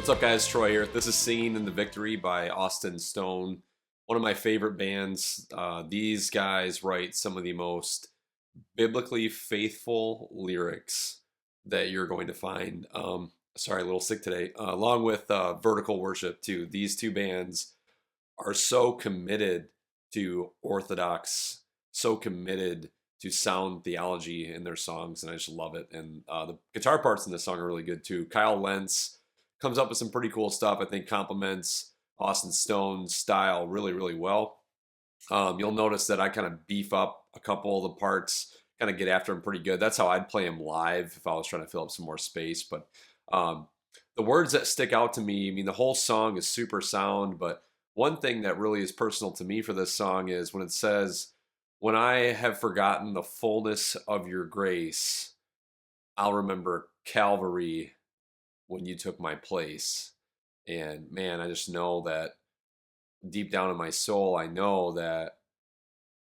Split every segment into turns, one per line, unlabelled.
What's up, guys? Troy here. This is Singing in the Victory by Austin Stone, one of my favorite bands. These guys write some of the most biblically faithful lyrics that you're going to find. Sorry, a little sick today. Along with Vertical Worship, too. These two bands are so committed to orthodox, so committed to sound theology in their songs, and I just love it. And the guitar parts in this song are really good, too. Kyle Lentz comes up with some pretty cool stuff. I think complements Austin Stone's style really, really well. You'll notice that I kind of beef up a couple of the parts, kind of get after them pretty good. That's how I'd play them live if I was trying to fill up some more space. But the words that stick out to me, I mean, the whole song is super sound, but one thing that really is personal to me for this song is when it says, "When I have forgotten the fullness of your grace, I'll remember Calvary when you took my place." And man, I just know that deep down in my soul, I know that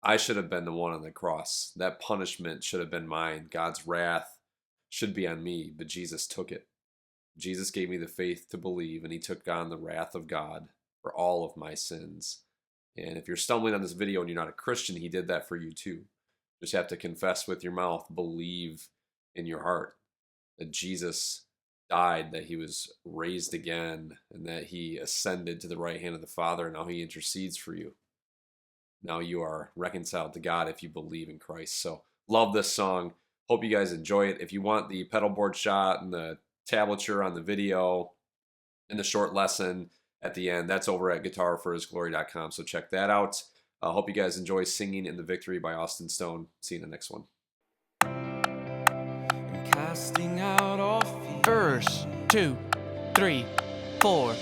I should have been the one on the cross. That punishment should have been mine. God's wrath should be on me, but Jesus took it. Jesus gave me the faith to believe, and he took on the wrath of God for all of my sins. And if you're stumbling on this video and you're not a Christian, he did that for you too. Just have to confess with your mouth, believe in your heart that Jesus died, that he was raised again, and that he ascended to the right hand of the Father, and now he intercedes for you. Now you are reconciled to God if you believe in Christ. So love this song. Hope you guys enjoy it. If you want the pedal board shot and the tablature on the video and the short lesson at the end, that's over at guitarforhisglory.com. So check that out. Hope you guys enjoy Singing in the Victory by Austin Stone. See you in the next one.
Casting out all fear. Verse 2, 3, 4.